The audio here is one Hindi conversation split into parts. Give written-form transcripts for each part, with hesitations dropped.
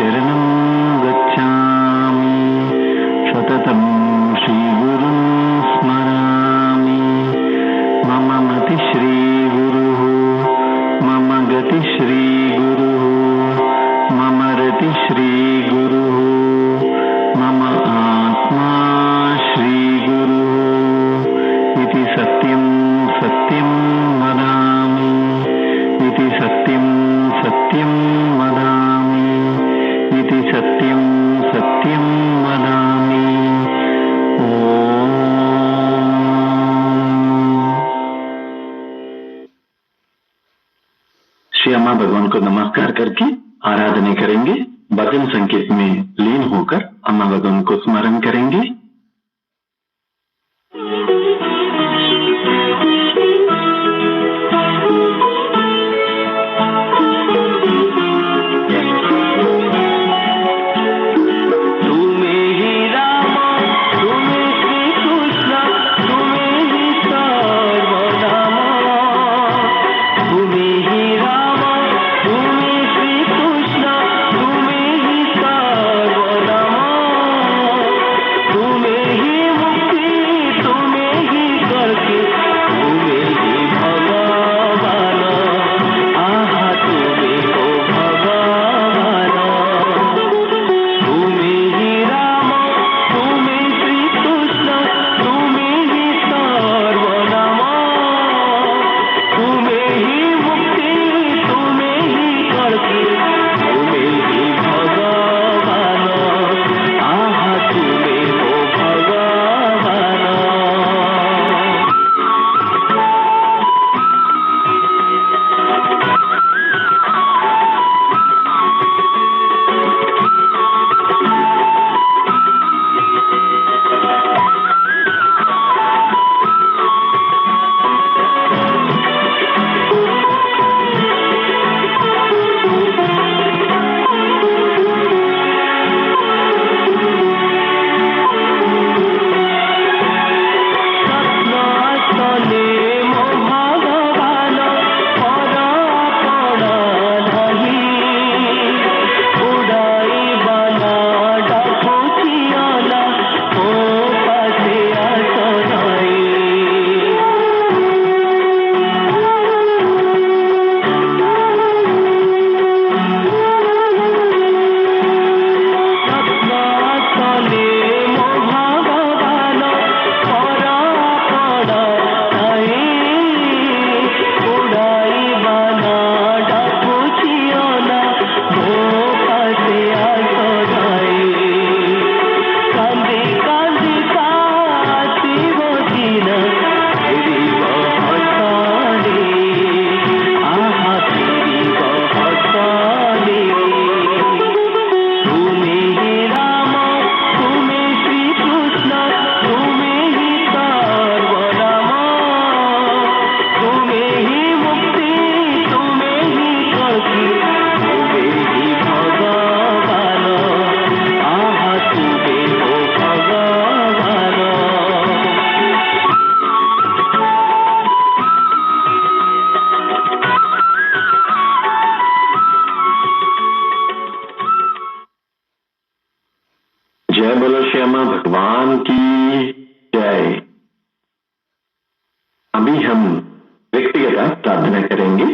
शरणं गच्छामि सततं श्रीगुरुं स्मरामि। मम मति श्रीगुरुः मम गति श्रीगुरुः मम रति श्रीगुरुः मम आत्मा श्रीगुरुः इति सत्यं सत्यं वदामि इति सत्यं सत्यं वदामि इति सत्यं सत्यं वदामि। श्री अम्मा भगवान को नमस्कार करके आराधना करेंगे। भजन संकेत में लीन होकर अम्मा भगवान को स्मरण करेंगे। जय बोलो श्री अम्मा भगवान की जय। अभी हम व्यक्तिगत प्रार्थना करेंगे।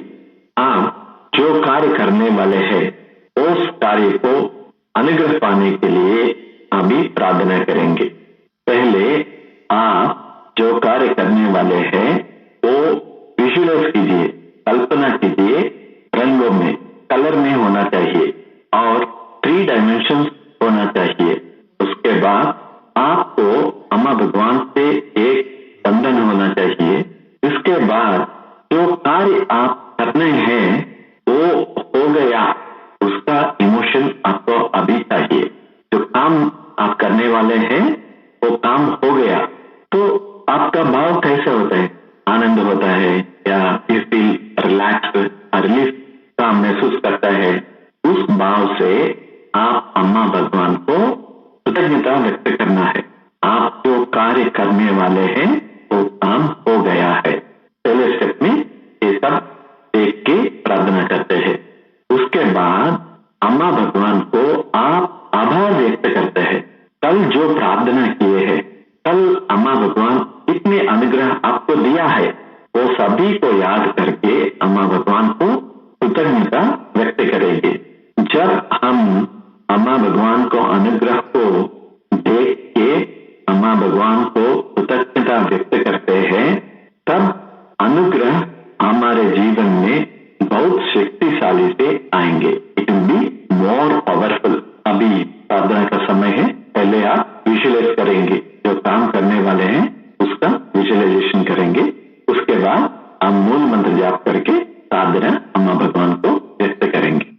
आप जो कार्य करने वाले हैं उस कार्य को अनुग्रह पाने के लिए अभी प्रार्थना करेंगे। पहले आप जो कार्य करने वाले हैं वो विजुअलाइज कीजिए, कल्पना कीजिए, रंगों में, कलर में होना चाहिए और 3 डायमेंशंस होना चाहिए। उसके बाद आपको अम्मा भगवान से एक बंधन होना चाहिए। इसके बाद जो कार्य आप करने हैं वो हो गया, उसका इमोशन आपको अभी चाहिए। जो काम आप करने वाले हैं वो काम हो गया तो आपका भाव कैसे होता है? आनंद होता है या यू फील रिलैक्स, रिलीफ का महसूस करता है? उस भाव से आप अम्मा भगवान को कृतज्ञता व्यक्त करना है। आप जो कार्य करने वाले हैं वो काम हो गया है। पहले स्टेप में ये सब देख के प्रार्थना करते हैं। उसके बाद अम्मा भगवान को प्रार्थना किए हैं, कल अम्मा भगवान इतने अनुग्रह आपको दिया है, वो सभी को याद करके अम्मा भगवान को कृतज्ञता व्यक्त करेंगे। जब हम अम्मा भगवान को अनुग्रह को देख के अम्मा भगवान को कृतज्ञता व्यक्त करते हैं, तब अनुग्रह हमारे जीवन में बहुत शक्तिशाली से आएंगे। It will be more powerful. अभी प्रार्थना का समय है, पहले आप विजुअलाइज करेंगे, जो काम करने वाले हैं उसका विजुअलाइजेशन करेंगे। उसके बाद हम मूल मंत्र जाप करके प्रार्थना अम्मा भगवान को व्यक्त करेंगे।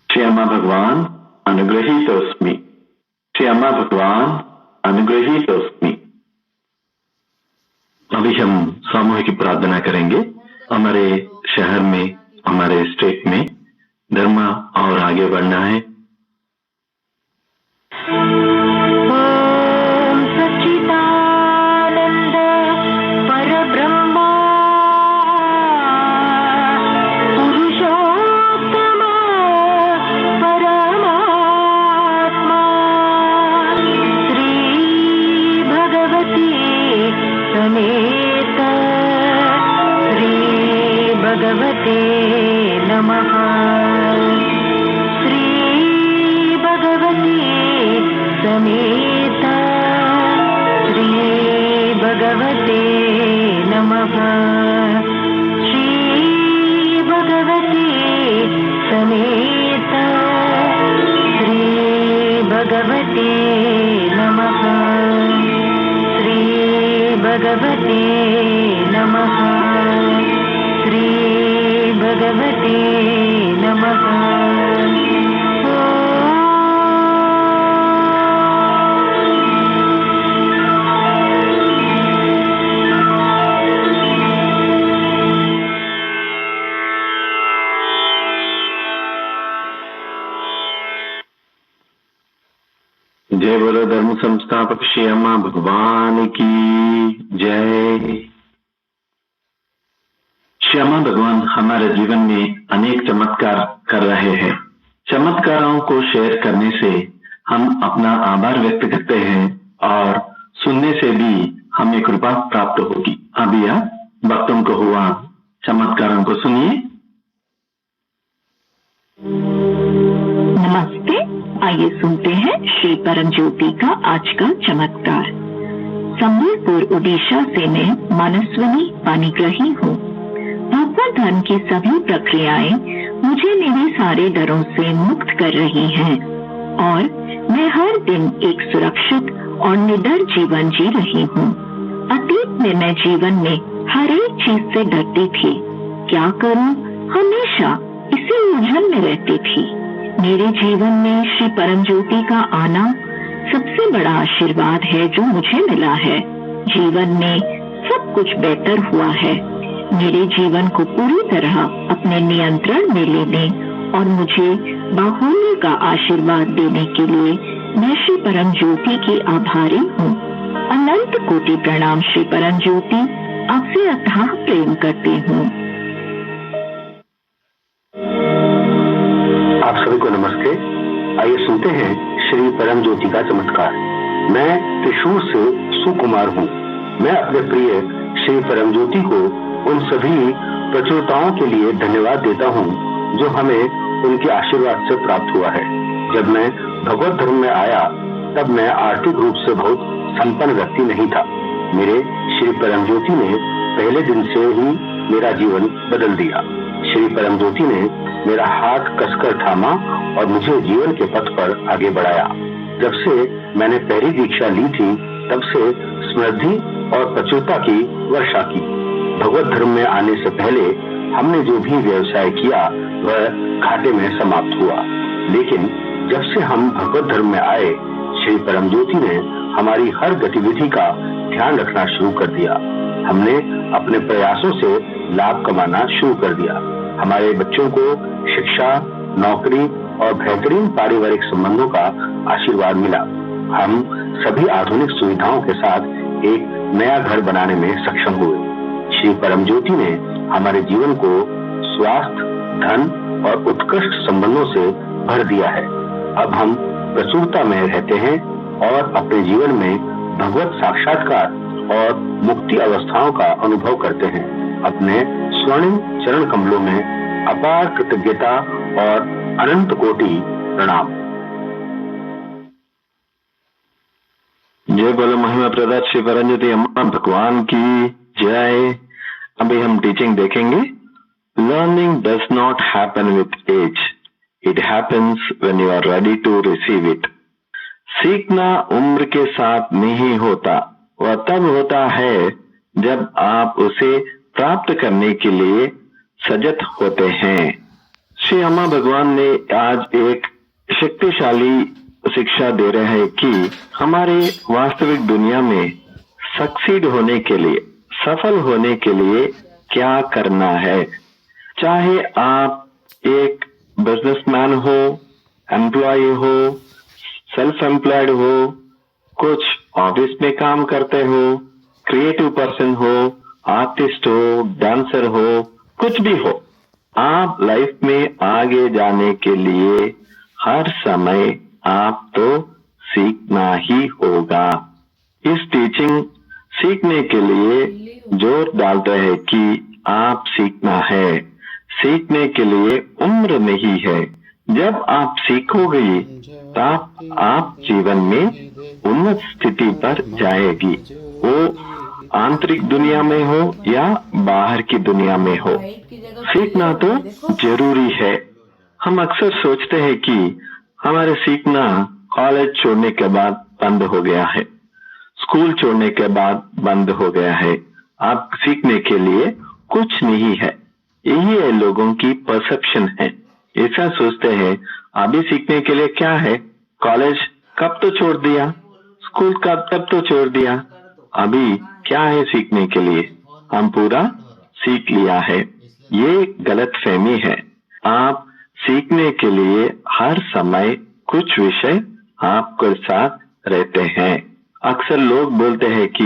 श्री अम्मा भगवान अनुग्रहीतोस्मि। श्री अम्मा भगवान अनुग्रहीतोस्मि। अभी हम सामूहिक प्रार्थना करेंगे। हमारे शहर में, हमारे स्टेट में धर्म और आगे बढ़ना है। जय बोलो धर्म संस्थापक श्री अम्मा भगवान की जय। श्री अम्मा भगवान हमारे जीवन में अनेक चमत्कार कर रहे हैं। चमत्कारों को शेयर करने से हम अपना आभार व्यक्त करते हैं और सुनने से भी हमें कृपा प्राप्त होगी। अभी आप भक्तों को हुआ चमत्कारों को सुनिए। नमस्ते, आइए सुनते हैं श्री परम ज्योति का आज का चमत्कार। संबलपुर उड़ीसा से मैं मनस्विनी पाणिग्राही हूँ। भगवत धर्म की सभी प्रक्रियाएं मुझे मेरे सारे डरों से मुक्त कर रही हैं और मैं हर दिन एक सुरक्षित और निडर जीवन जी रही हूँ। अतीत में मैं जीवन में हर एक चीज से डरती थी। क्या करूँ, हमेशा इसी उलझन में रहती थी। मेरे जीवन में श्री परम ज्योति का आना सबसे बड़ा आशीर्वाद है जो मुझे मिला है। जीवन में सब कुछ बेहतर हुआ है। मेरे जीवन को पूरी तरह अपने नियंत्रण में लेने और मुझे बाहुल्य का आशीर्वाद देने के लिए मैं श्री परम ज्योति की आभारी हूँ। अनंत कोटि प्रणाम श्री परम ज्योति, आपसे अथाह प्रेम करती हूँ। आप सभी को नमस्ते। आइए सुनते हैं श्री परम ज्योति का चमत्कार। मैं त्रिशूर से सुकुमार हूँ। मैं अपने प्रिय श्री परम ज्योति को उन सभी प्रचुरताओं के लिए धन्यवाद देता हूँ जो हमें उनके आशीर्वाद से प्राप्त हुआ है। जब मैं भगवत धर्म में आया तब मैं आर्थिक रूप से बहुत संपन्न व्यक्ति नहीं था। मेरे श्री परम ज्योति ने पहले दिन से ही मेरा जीवन बदल दिया। श्री परम ज्योति ने मेरा हाथ कसकर थामा और मुझे जीवन के पथ पर आगे बढ़ाया। जब से मैंने पहली दीक्षा ली थी तब से समृद्धि और प्रचुरता की वर्षा की। भगवत धर्म में आने से पहले हमने जो भी व्यवसाय किया वह घाटे में समाप्त हुआ, लेकिन जब से हम भगवत धर्म में आए श्री परम ज्योति ने हमारी हर गतिविधि का ध्यान रखना शुरू कर दिया। हमने अपने प्रयासों से लाभ कमाना शुरू कर दिया। हमारे बच्चों को शिक्षा, नौकरी और बेहतरीन पारिवारिक संबंधों का आशीर्वाद मिला। हम सभी आधुनिक सुविधाओं के साथ एक नया घर बनाने में सक्षम हुए। श्री परम ज्योति ने हमारे जीवन को स्वास्थ्य, धन और उत्कृष्ट संबंधों से भर दिया है। अब हम प्रचुरता में रहते हैं और अपने जीवन में भगवत साक्षात्कार और मुक्ति अवस्थाओं का अनुभव करते हैं। अपने स्वर्णिम चरण कमलों में अपार कृतज्ञता और अनंत कोटि प्रणाम। जय बोलो महिमा प्रदात श्री परम ज्योति अम्मा भगवान की जय। अभी हम टीचिंग देखेंगे। Learning does not happen with age, it happens when you are ready to receive it. सीखना उम्र के साथ नहीं होता, वह तब होता है जब आप उसे प्राप्त करने के लिए सजग होते हैं। श्री अम्मा भगवान ने आज एक शक्तिशाली शिक्षा दे रहे हैं कि हमारे वास्तविक दुनिया में सक्सीड होने के लिए, सफल होने के लिए क्या करना है। चाहे आप एक बिजनेसमैन हो, एम्प्लॉय हो, सेल्फ एम्प्लॉयड हो, कुछ ऑफिस में काम करते हो, क्रिएटिव पर्सन हो, आर्टिस्ट हो, डांसर हो, कुछ भी हो, आप लाइफ में आगे जाने के लिए हर समय आप तो सीखना ही होगा। इस टीचिंग सीखने के लिए जोर डालते हैं कि आप सीखना है। सीखने के लिए उम्र नहीं है। जब आप सीखोगे तब आप जीवन में उन्नत स्थिति पर जाएगी, वो आंतरिक दुनिया में हो या बाहर की दुनिया में हो। सीखना तो जरूरी है। हम अक्सर सोचते हैं कि हमारे सीखना कॉलेज छोड़ने के बाद बंद हो गया है, स्कूल छोड़ने के बाद बंद हो गया है, आप सीखने के लिए कुछ नहीं है। यही लोगों की परसेप्शन है। ऐसा सोचते हैं अभी सीखने के लिए क्या है, कॉलेज कब तो छोड़ दिया, स्कूल कब तब तो छोड़ दिया, अभी क्या है सीखने के लिए, हम पूरा सीख लिया है। ये गलत फहमी है। आप सीखने के लिए हर समय कुछ विषय आपके साथ रहते हैं। अक्सर लोग बोलते हैं कि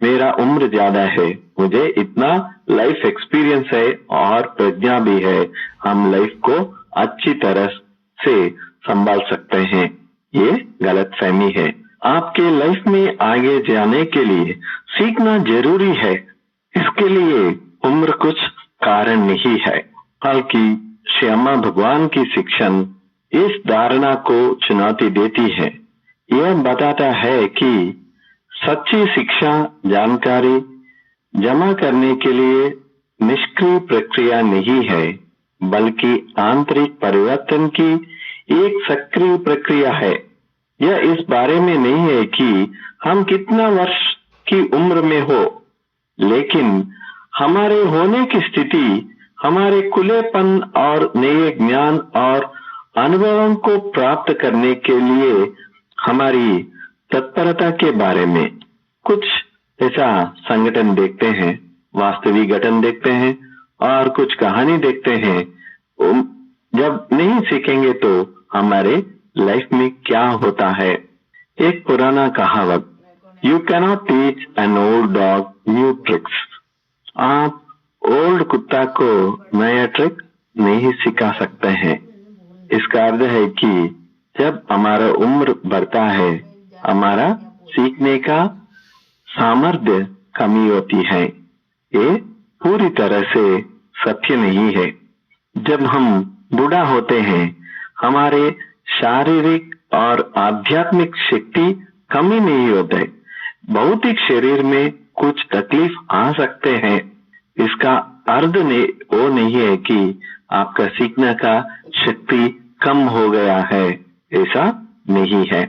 मेरा उम्र ज्यादा है, मुझे इतना लाइफ एक्सपीरियंस है और प्रज्ञा भी है, हम लाइफ को अच्छी तरह से संभाल सकते हैं। ये गलत फहमी है। आपके लाइफ में आगे जाने के लिए सीखना जरूरी है। इसके लिए उम्र कुछ कारण नहीं है, बल्कि श्री अम्मा भगवान की शिक्षण इस धारणा को चुनौती देती है। यह बताता है कि सच्ची शिक्षा जानकारी जमा करने के लिए निष्क्रिय प्रक्रिया नहीं है, बल्कि आंतरिक परिवर्तन की एक सक्रिय प्रक्रिया है। यह इस बारे में नहीं है कि हम कितना वर्ष की उम्र में हो, लेकिन हमारे होने की स्थिति हमारे खुलेपन और नए ज्ञान और अनुभवों को प्राप्त करने के लिए हमारी तत्परता के बारे में। कुछ ऐसा संगठन देखते हैं, वास्तविक घटना देखते हैं और कुछ कहानी देखते हैं। जब नहीं सीखेंगे तो हमारे लाइफ में क्या होता है। एक पुराना कहावत, you cannot teach an old dog new tricks. आप ओल्ड कुत्ता को नया ट्रिक नहीं सिखा सकते हैं। इसका अर्थ है कि जब हमारा उम्र बढ़ता है, हमारा सीखने का सामर्थ्य कमी होती है। ये पूरी तरह से सत्य नहीं है। जब हम बूढ़ा होते हैं, हमारे शारीरिक और आध्यात्मिक शक्ति कमी नहीं होते। भौतिक शरीर में कुछ तकलीफ आ सकते हैं। इसका अर्थ वो नहीं है कि आपका सीखने का शक्ति कम हो गया है, ऐसा नहीं है।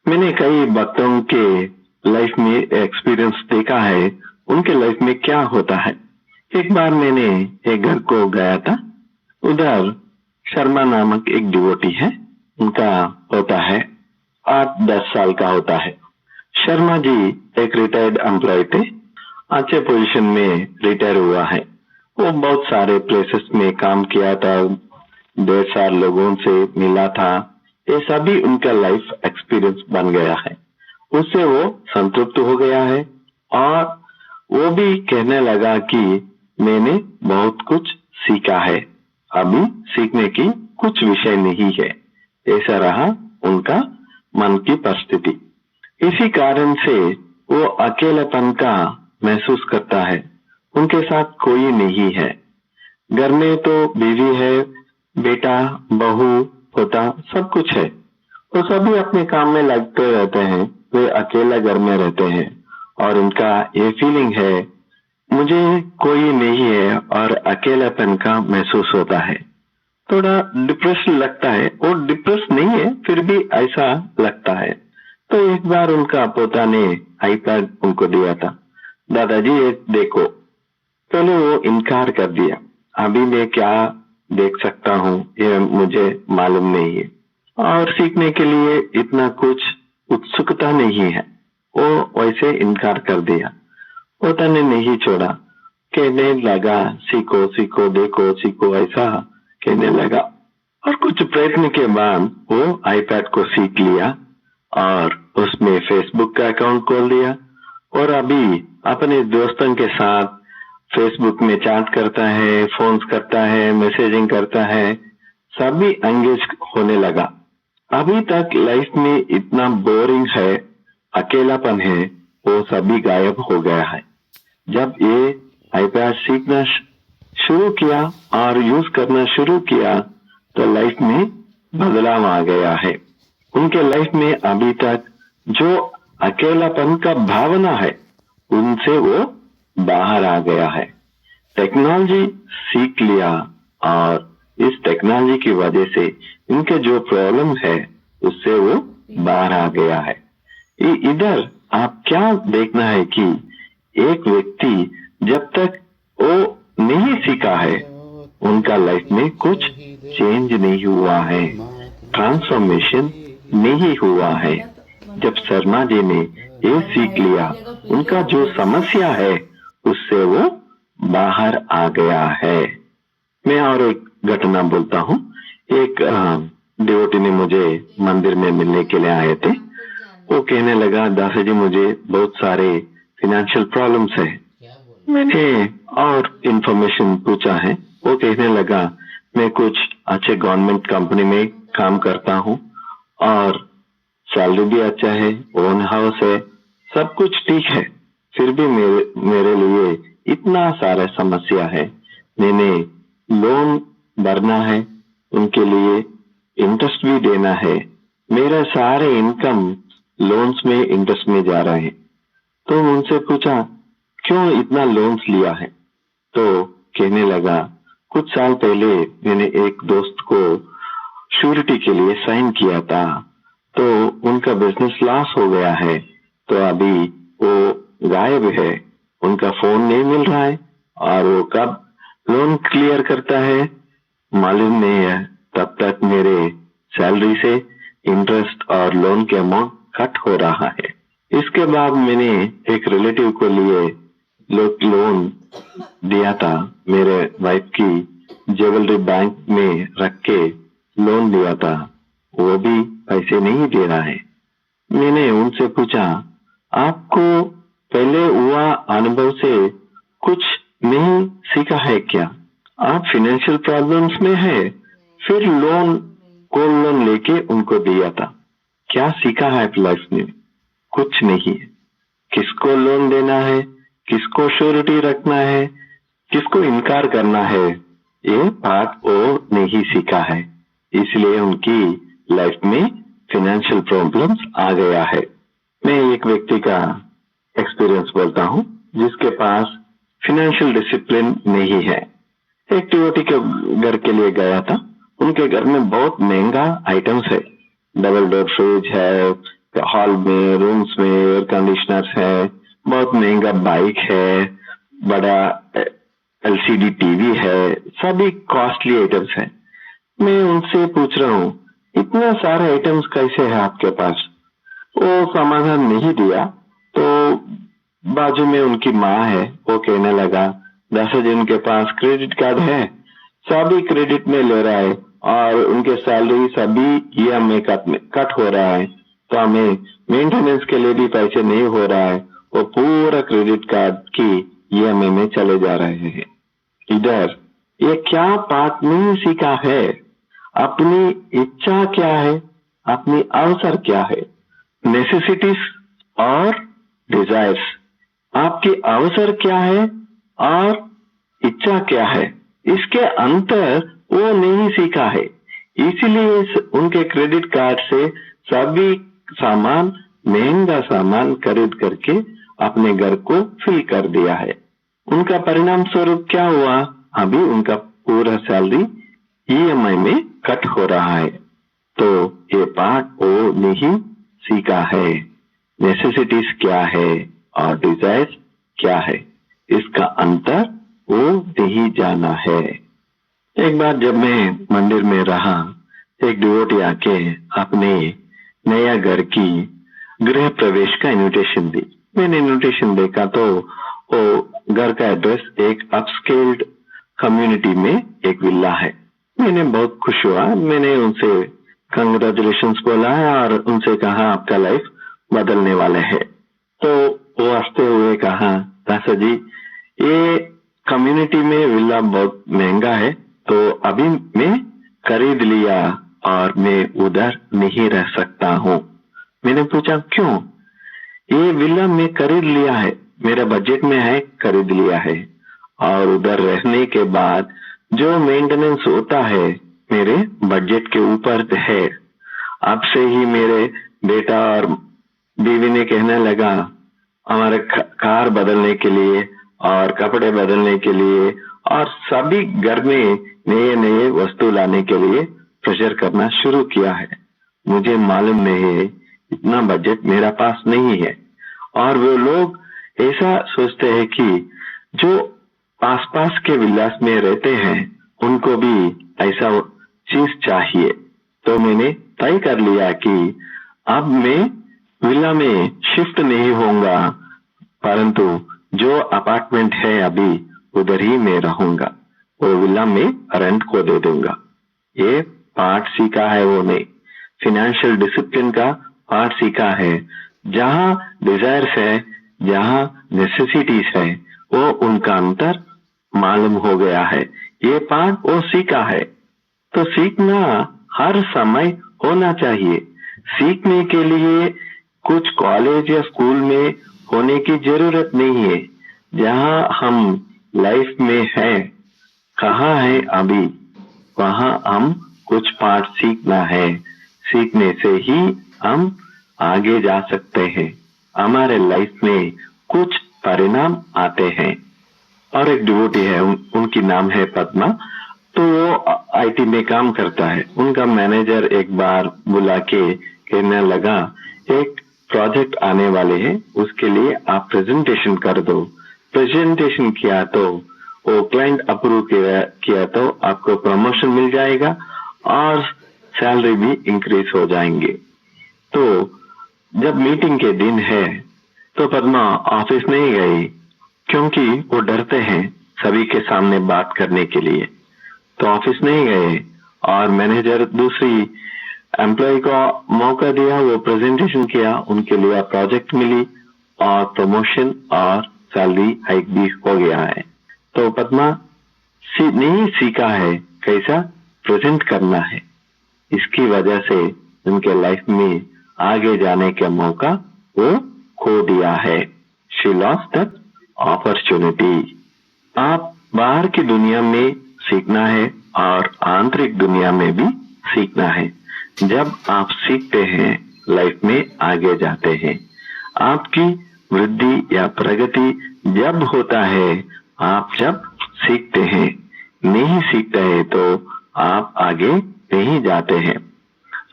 मैंने कई भक्तों के लाइफ में एक्सपीरियंस देखा है, उनके लाइफ में क्या होता है। एक बार मैंने एक घर को गया था, उधर शर्मा नामक एक डिवोटी है, उनका होता है 8-10 साल का होता है। शर्मा जी एक रिटायर्ड एम्प्लॉय थे, अच्छे पोजीशन में रिटायर हुआ है। वो बहुत सारे प्लेसेस में काम किया था, 1.5 साल लोगों से मिला था। ये सभी उनका लाइफ एक्सपीरियंस बन गया है। उससे वो संतुष्ट हो गया है और वो भी कहने लगा कि मैंने बहुत कुछ सीखा है, अभी सीखने की कुछ विषय नहीं है। ऐसा रहा उनका मन की परिस्थिति। इसी कारण से वो अकेलेपन का महसूस करता है। उनके साथ कोई नहीं है। घर में तो बीवी है, बेटा, बहू, पोता, सब कुछ है। वो सभी अपने काम में लगते रहते हैं। वे अकेला घर में रहते हैं और उनका ये फीलिंग है, मुझे कोई नहीं है और अकेलापन का महसूस होता है। थोड़ा डिप्रेस लगता है। वो डिप्रेस नहीं है, फिर भी ऐसा लगता है। तो एक बार उनका पोता ने आईपैड उनको दिया था, दादाजी ये देखो। पहले वो इनकार कर दिया, अभी मैं क्या देख सकता हूँ ये मुझे मालूम नहीं है और सीखने के लिए इतना कुछ उत्सुकता नहीं है। वो वैसे इनकार कर दिया। पोता ने नहीं छोड़ा, कहने लगा सीखो सीखो, देखो सीखो, ऐसा कहने लगा। और कुछ प्रयत्न के बाद वो आईपैड को सीख लिया और उसमें फेसबुक का अकाउंट खोल दिया और अभी अपने दोस्तों के साथ फेसबुक में चैट करता है, फोन्स करता है, मैसेजिंग करता है, सभी एंगेज होने लगा। अभी तक लाइफ में इतना बोरिंग है, अकेलापन है, वो सभी गायब हो गया है। जब ये आईपैड सीखना शुरू किया और यूज करना शुरू किया तो लाइफ में बदलाव आ गया है। उनके लाइफ में अभी तक जो अकेलापन का भावना है उनसे वो बाहर आ गया है। टेक्नोलॉजी सीख लिया और इस टेक्नोलॉजी की वजह से इनके जो प्रॉब्लम है उससे वो बाहर आ गया है। इधर आप क्या देखना है कि एक व्यक्ति जब तक वो नहीं सीखा है उनका लाइफ में कुछ चेंज नहीं हुआ है, ट्रांसफॉर्मेशन नहीं हुआ है। जब शर्मा जी ने ये सीख लिया, उनका जो समस्या है उससे वो बाहर आ गया है। मैं और एक घटना बोलता हूँ। एक डिवोटी ने मुझे मंदिर में मिलने के लिए आए थे। वो कहने लगा, दासा जी मुझे बहुत सारे फाइनेंशियल प्रॉब्लम्स है। मैंने और इंफॉर्मेशन पूछा है। वो कहने लगा, मैं कुछ अच्छे गवर्नमेंट कंपनी में काम करता हूँ और सैलरी भी अच्छा है, ओन हाउस है, सब कुछ ठीक है, फिर भी मेरे लिए इतना सारा समस्या है। मैंने लोन भरना है, उनके लिए इंटरेस्ट भी देना है। मेरा सारे इनकम लोन्स में इंटरेस्ट में जा रहे हैं। तो उनसे पूछा, क्यों इतना लोन्स लिया है? तो कहने लगा, कुछ साल पहले मैंने एक दोस्त को श्योरिटी के लिए साइन किया था, तो उनका बिजनेस लॉस हो गया है, तो अभी वो गायब है, उनका फोन नहीं मिल रहा है और वो कब लोन क्लियर करता है मालूम नहीं है। तब तक मेरे सैलरी से इंटरेस्ट और लोन के अमाउंट कट हो रहा है। इसके बाद मैंने एक रिलेटिव को लिए लोन दिया था, मेरे वाइफ की ज्वेलरी बैंक में रख के लोन दिया था, वो भी पैसे नहीं दे रहा है। मैंने उनसे पूछा, आपको पहले हुआ अनुभव से कुछ नहीं सीखा है क्या? आप फाइनेंशियल प्रॉब्लम्स में है, फिर गोल्ड लोन लेके उनको दिया था, क्या सीखा है लाइफ में? कुछ नहीं है। किसको लोन देना है, किसको श्योरिटी रखना है, किसको इनकार करना है, ये बात वो नहीं सीखा है, इसलिए उनकी लाइफ में फाइनेंशियल प्रॉब्लम्स आ गया है। मैं एक व्यक्ति का एक्सपीरियंस बोलता हूँ जिसके पास फाइनेंशियल डिसिप्लिन नहीं है। एक डिवोटी के घर के लिए गया था, उनके घर में बहुत महंगा आइटम्स है, डबल डोर फ्रिज है, हॉल में रूम्स में एयर कंडीशनर्स है, बहुत महंगा बाइक है, बड़ा एलसीडी टीवी है, सभी कॉस्टली आइटम्स है। मैं उनसे पूछ रहा हूँ, इतना सारे आइटम्स कैसे है आपके पास? वो समाधान नहीं दिया। तो बाजू में उनकी माँ है, वो कहने लगा, दरअसल जिनके पास क्रेडिट कार्ड है सभी क्रेडिट में ले रहा है और उनके सैलरी सभी ईएमआई कट हो रहा है, तो हमें मेंटेनेंस के लिए भी पैसे नहीं हो रहा है, वो पूरा क्रेडिट कार्ड की ईएमआई में चले जा रहे हैं। इधर ये क्या पाठ नहीं सीखा है? अपनी इच्छा क्या है, अपनी अवसर क्या है? नेसेसिटीज और डिजायर्स, आपकी अवसर क्या है और इच्छा क्या है, इसके अंतर वो नहीं सीखा है, इसीलिए उनके क्रेडिट कार्ड से सभी सामान, महंगा सामान खरीद करके अपने घर को फिल कर दिया है। उनका परिणाम स्वरूप क्या हुआ? अभी उनका पूरा सैलरी ईएमआई में कट हो रहा है। तो ये पाठ वो नहीं सीखा है, नेसेसिटीज क्या है और डिजायर्स क्या है, इसका अंतर वो नहीं जाना है। एक बार जब मैं मंदिर में रहा, एक डिवोटी आके अपने नया घर की गृह प्रवेश का इन्विटेशन दी। मैंने इन्विटेशन देखा तो वो घर का एड्रेस एक अपस्केल्ड कम्युनिटी में एक विला है। मैंने बहुत खुश हुआ, मैंने उनसे कंग्रेचुलेशंस बोला और उनसे कहा आपका लाइफ बदलने वाले है। तो वो हंसते हुए कहा, दासा जी ये कम्युनिटी में विला बहुत महंगा है, तो अभी मैं खरीद लिया और मैं उधर नहीं रह सकता हूँ। मैंने पूछा क्यों? ये विला मैं खरीद लिया है, मेरा बजट में है, खरीद लिया है, और उधर रहने के बाद जो मेंटेनेंस होता है मेरे बजट के ऊपर है। अब से ही मेरे बेटा और बीवी ने कहने लगा हमारे कार बदलने के लिए और कपड़े बदलने के लिए और सभी घर में नए नए वस्तु लाने के लिए प्रेशर करना शुरू किया है। मुझे मालूम नहीं है, इतना बजट मेरा पास नहीं है। और वो लोग ऐसा सोचते हैं कि जो आसपास के विलास में रहते हैं उनको भी ऐसा चीज चाहिए। तो मैंने तय कर लिया कि अब मैं विला में शिफ्ट नहीं होऊंगा, परंतु जो अपार्टमेंट है अभी उधर ही मैं रहूंगा, वो विला में रेंट को दे दूंगा। ये पाठ सीखा है वो नहीं, फाइनेंशियल डिसिप्लिन का पाठ सीखा है। जहां डिजायर्स है, जहां नेसेसिटीज है, वो उनका अंतर मालूम हो गया है। ये पाठ वो सीखा है। तो सीखना हर समय होना चाहिए। सीखने के लिए कुछ कॉलेज या स्कूल में होने की जरूरत नहीं है। जहां हम लाइफ में है, कहाँ है अभी, वहां हम कुछ पाठ सीखना है। सीखने से ही हम आगे जा सकते हैं, हमारे लाइफ में कुछ परिणाम आते हैं। और एक डिवोटी है, उनकी नाम है पद्मा। तो वो आईटी में काम करता है। उनका मैनेजर एक बार बुला के कहने लगा, एक प्रोजेक्ट आने वाले हैं, उसके लिए आप प्रेजेंटेशन कर दो। प्रेजेंटेशन किया तो वो क्लाइंट अप्रूव किया तो आपको प्रमोशन मिल जाएगा और सैलरी भी इंक्रीज हो जाएंगे। तो जब मीटिंग के दिन है तो पद्मा ऑफिस नहीं गई, क्योंकि वो डरते हैं सभी के सामने बात करने के लिए। तो ऑफिस नहीं गए और मैनेजर दूसरी एम्प्लॉय को मौका दिया, वो प्रेजेंटेशन किया, उनके लिए प्रोजेक्ट मिली और प्रमोशन और सैलरी हाइक भी हो गया है। तो पद्मा नहीं सीखा है कैसा प्रेजेंट करना है, इसकी वजह से उनके लाइफ में आगे जाने का मौका वो खो दिया है। She lost that opportunity. आप बाहर की दुनिया में सीखना है और आंतरिक दुनिया में भी सीखना है। जब आप सीखते हैं लाइफ में आगे जाते हैं। आपकी वृद्धि या प्रगति जब होता है आप जब सीखते हैं। नहीं सीखते हैं तो आप आगे नहीं जाते हैं।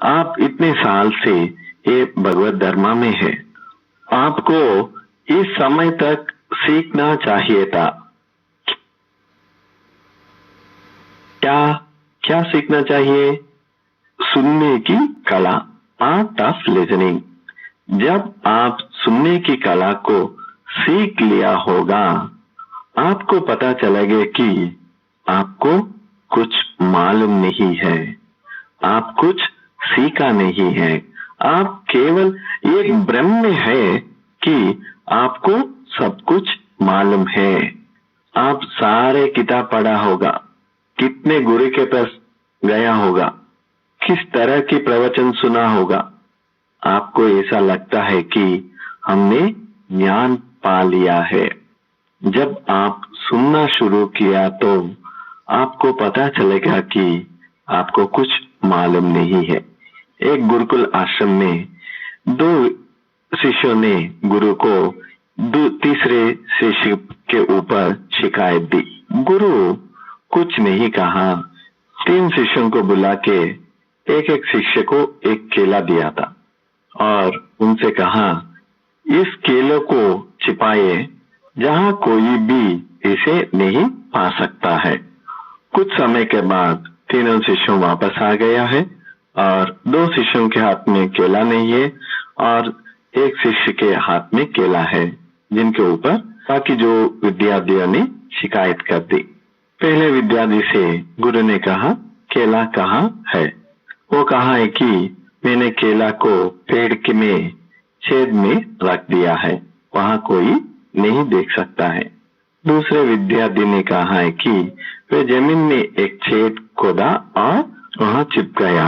आप इतने साल से ये भगवत धर्म में है, आपको इस समय तक सीखना चाहिए था। क्या सीखना चाहिए? सुनने की कला, आर्ट ऑफ लिसनिंग। जब आप सुनने की कला को सीख लिया होगा, आपको पता चलेगा कि आपको कुछ मालूम नहीं है, आप कुछ सीखा नहीं है, आप केवल एक भ्रम में है कि आपको सब कुछ मालूम है। आप सारे किताब पढ़ा होगा, कितने गुरु के पास गया होगा, किस तरह की प्रवचन सुना होगा, आपको ऐसा लगता है कि हमने ज्ञान पा लिया है। जब आप सुनना शुरू किया तो आपको पता चलेगा कि आपको कुछ मालूम नहीं है। एक गुरुकुल आश्रम में दो शिष्यों ने गुरु को तीसरे शिष्य के ऊपर शिकायत दी। गुरु कुछ नहीं कहा। 3 शिष्यों को बुला के एक शिष्य को एक केला दिया था और उनसे कहा, इस केले को छिपाए जहां कोई भी इसे नहीं पा सकता है। कुछ समय के बाद 3 शिष्यों वापस आ गया है और 2 शिष्यों के हाथ में केला नहीं है और एक शिष्य के हाथ में केला है, जिनके ऊपर बाकी जो विद्यार्थियों ने शिकायत कर दी। पहले विद्यार्थी से गुरु ने कहा, केला कहाँ है? वो कहा है कि मैंने केला को पेड़ के में छेद में रख दिया है, वहां कोई नहीं देख सकता है। दूसरे विद्यार्थी ने कहा है कि वे जमीन में एक छेद खोदा और वहां छिप गया।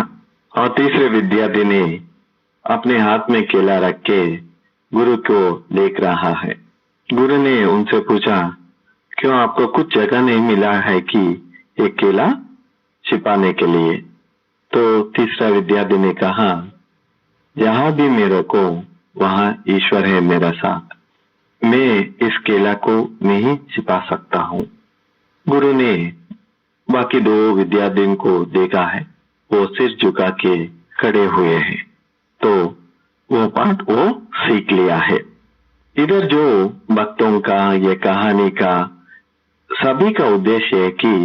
और तीसरे विद्यार्थी ने अपने हाथ में केला रख के गुरु को देख रहा है। गुरु ने उनसे पूछा, क्यों आपको कुछ जगह नहीं मिला है कि ये केला छिपाने के लिए? तो तीसरा विद्यार्थी ने कहा, जहां भी मेरे को वहां ईश्वर है मेरा साथ, मैं इस केला को नहीं छिपा सकता हूँ। गुरु ने बाकी 2 विद्यार्थियों को देखा है, वो सिर झुका के खड़े हुए हैं, तो वो पाठ वो सीख लिया है। इधर जो भक्तों का ये कहानी का सभी का उद्देश्य है कि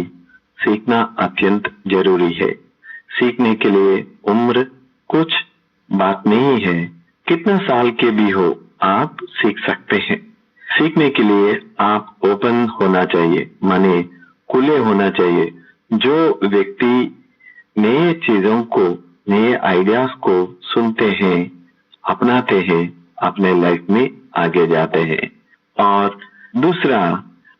सीखना अत्यंत जरूरी है। सीखने के लिए उम्र कुछ बात नहीं है, कितना साल के भी हो आप सीख सकते हैं। सीखने के लिए आप ओपन होना चाहिए, माने खुले होना चाहिए। जो व्यक्ति नए चीजों को, नए आइडियाज को सुनते हैं, अपनाते हैं, अपने लाइफ में आगे जाते हैं। और दूसरा,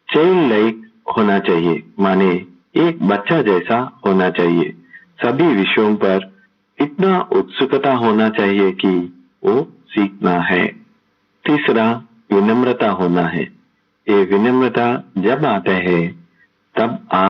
चाइल्ड लाइक होना चाहिए, माने एक बच्चा जैसा होना चाहिए। सभी विषयों पर इतना उत्सुकता होना चाहिए कि वो सीखना है। तीसरा, विनम्रता होना है। ये विनम्रता जब आता है तब आप